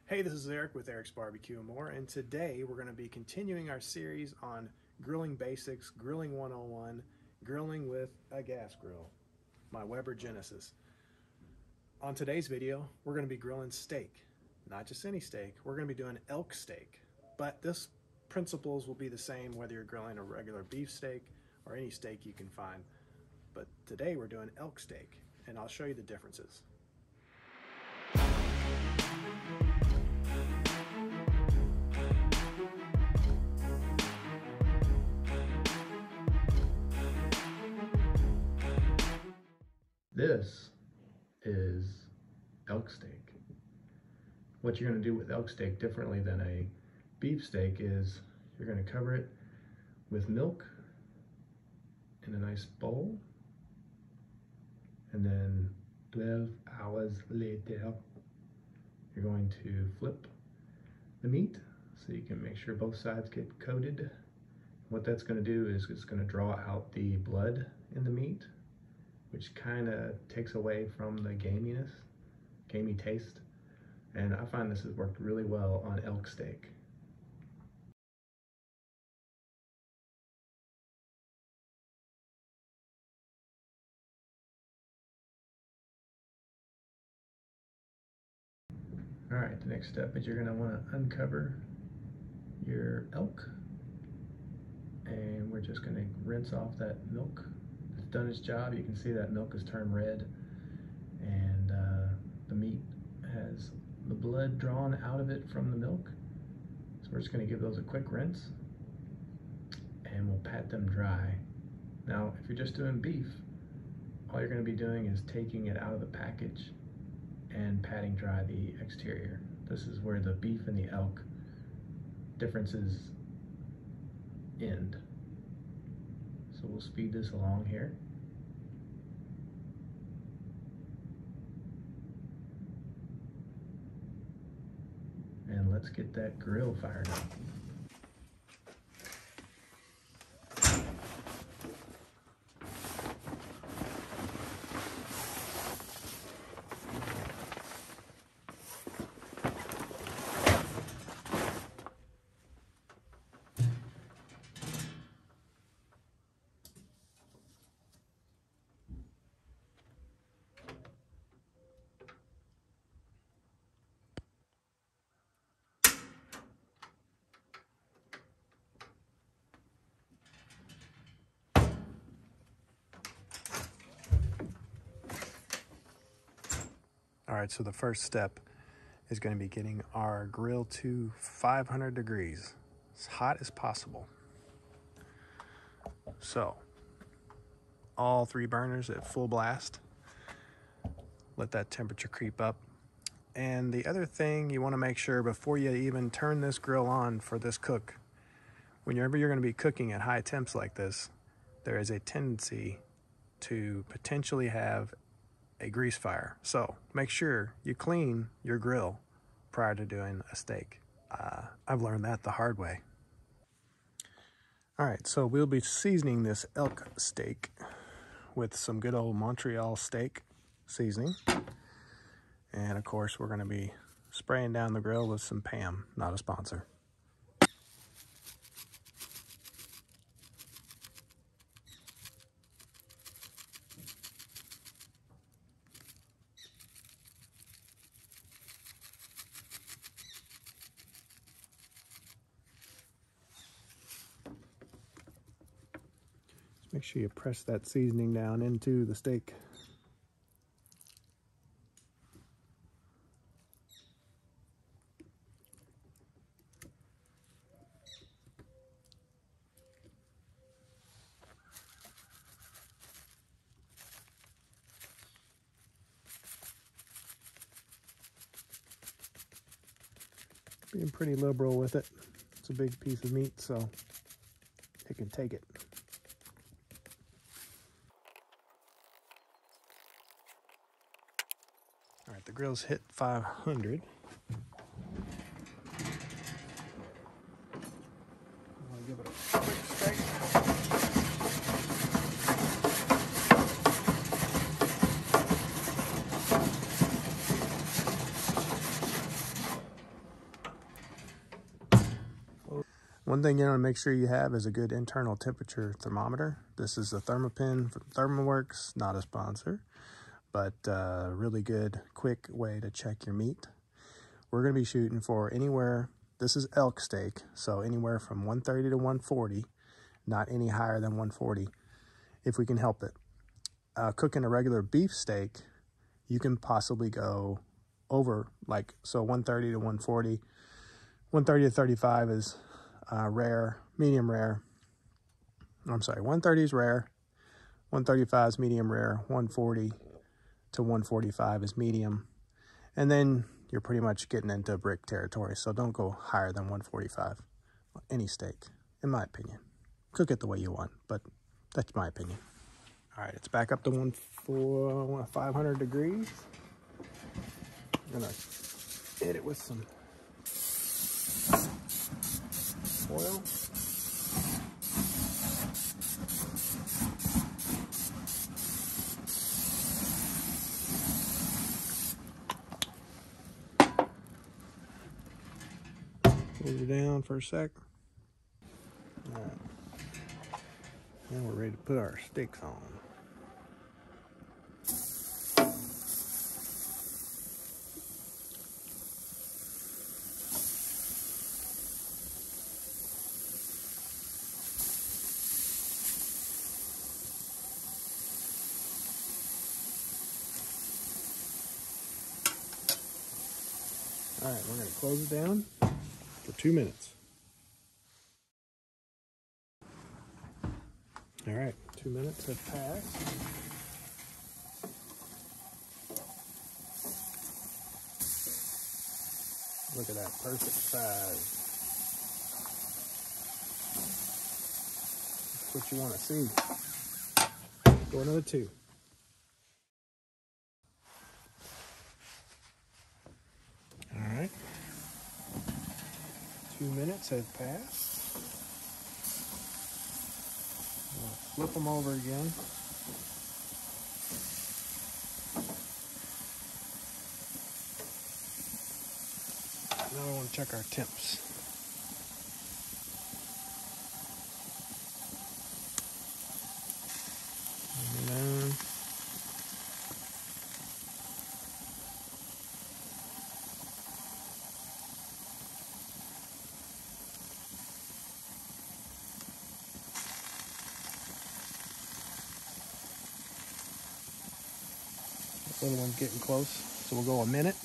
Hey, this is Eric with Eric's Barbecue and More, and today we're going to be continuing our series on grilling basics, grilling 101, grilling with a gas grill, my Weber Genesis. On today's video, we're going to be grilling steak, not just any steak. We're going to be doing elk steak, but this principles will be the same whether you're grilling a regular beef steak or any steak you can find. But today we're doing elk steak, and I'll show you the differences. This is elk steak. What you're going to do with elk steak differently than a beef steak is you're going to cover it with milk in a nice bowl, and then 12 hours later you're going to flip the meat so you can make sure both sides get coated. What that's going to do is it's going to draw out the blood in the meat, which kind of takes away from the gamey taste. And I find this has worked really well on elk steak. All right, the next step is you're gonna wanna uncover your elk, and we're just gonna rinse off that milk. It's done its job. You can see that milk has turned red, and the meat has the blood drawn out of it from the milk. So we're just gonna give those a quick rinse, and we'll pat them dry. Now, if you're just doing beef, all you're gonna be doing is taking it out of the package and patting dry the exterior. This is where the beef and the elk differences end. So we'll speed this along here. And let's get that grill fired up. All right, so the first step is going to be getting our grill to 500 degrees, as hot as possible. So, all 3 burners at full blast. Let that temperature creep up. And the other thing you want to make sure before you even turn this grill on for this cook, whenever you're going to be cooking at high temps like this, there is a tendency to potentially have a grease fire. So make sure you clean your grill prior to doing a steak. I've learned that the hard way. All right, so we'll be seasoning this elk steak with some good old Montreal steak seasoning. And of course, we're gonna be spraying down the grill with some Pam, not a sponsor. Make sure you press that seasoning down into the steak. Being pretty liberal with it. It's a big piece of meat, so it can take it. All right, the grill's hit 500. I'll give it a quick strike. One thing you want to make sure you have is a good internal temperature thermometer. This is a Thermopin from ThermoWorks, not a sponsor, but a really good, quick way to check your meat. We're going to be shooting for anywhere, this is elk steak, so anywhere from 130 to 140, not any higher than 140, if we can help it. Cooking a regular beef steak, you can possibly go over, like, so 130 to 140. 130 to 35 is rare, medium rare. I'm sorry, 130 is rare, 135 is medium rare, 140 to 145 is medium. And then you're pretty much getting into brick territory, so don't go higher than 145. Any steak, in my opinion. Cook it the way you want, but that's my opinion. All right, it's back up to 500 degrees. I'm gonna hit it with some oil. Hold it down for a sec. All right. Now we're ready to put our steaks on. All right, we're going to close it down for 2 minutes. All right, 2 minutes have passed. Look at that, perfect size. That's what you want to see. Go another 2. All right. 2 minutes have passed. We'll flip them over again. Now we want to check our temps. And the other one's getting close, so we'll go a minute.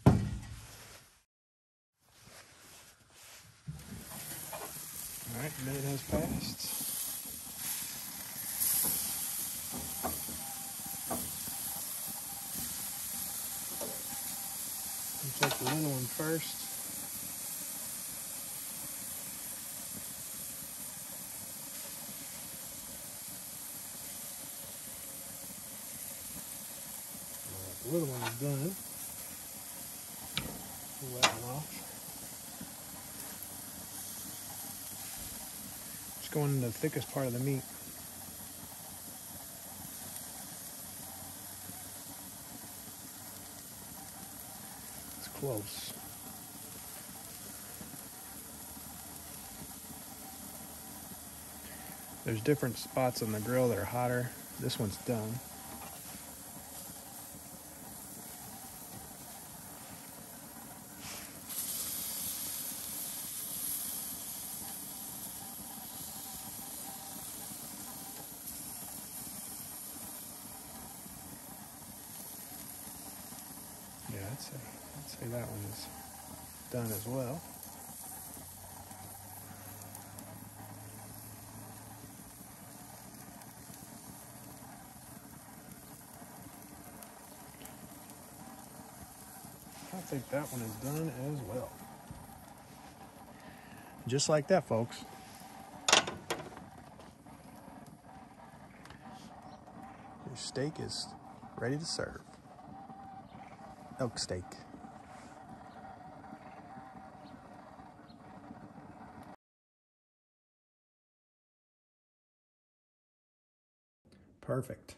All right, a minute has passed. We'll check the other one first. The little one is done. Pull that one off. Just going in the thickest part of the meat. It's close. There's different spots on the grill that are hotter. This one's done. Yeah, I'd say that one is done as well. I think that one is done as well. Just like that, folks. Your steak is ready to serve. Elk steak. Perfect.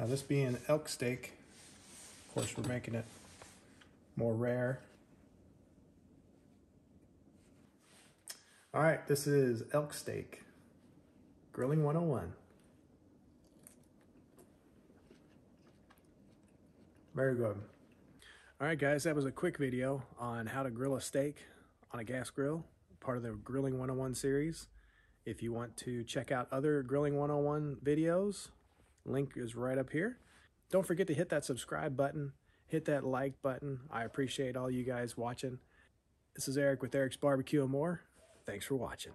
Now this being elk steak, of course we're making it more rare. All right, this is elk steak, grilling 101. Very good. All right, guys, that was a quick video on how to grill a steak on a gas grill, part of the Grilling 101 series. If you want to check out other Grilling 101 videos, link is right up here. Don't forget to hit that subscribe button, hit that like button. I appreciate all you guys watching. This is Eric with Eric's Barbecue and More. Thanks for watching.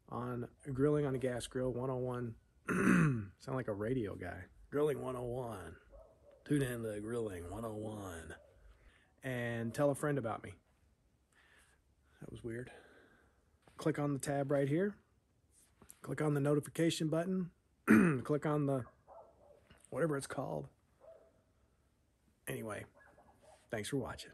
On Grilling on a Gas Grill 101. Sound like a radio guy. Grilling 101. Tune in to Grilling 101. And tell a friend about me. That was weird. Click on the tab right here. Click on the notification button. Click on the whatever it's called. Anyway, thanks for watching.